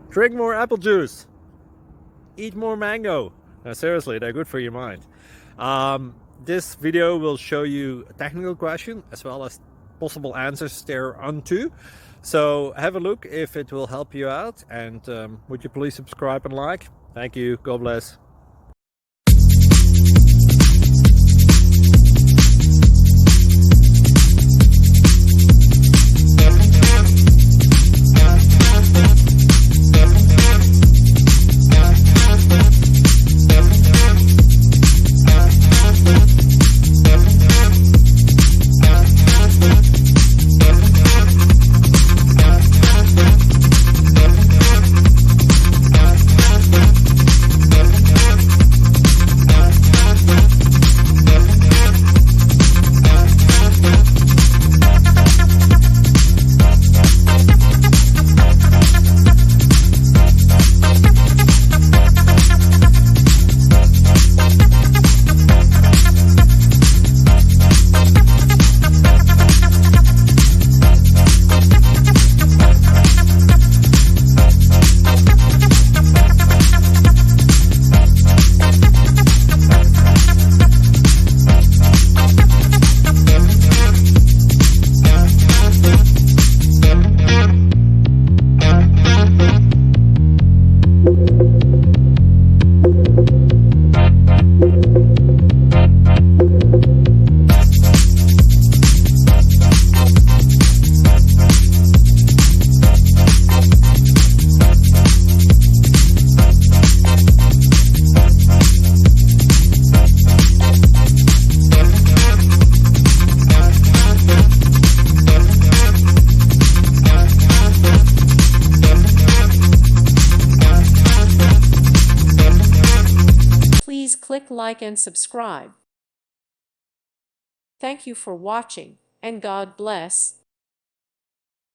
Drink more apple juice. Eat more mango. No, seriously, they're good for your mind. This video will show you a technical question as well as possible answers thereunto. So have a look if it will help you out, and would you please subscribe and like? Thank you. God bless. Please click like and subscribe. Thank you for watching, and God bless.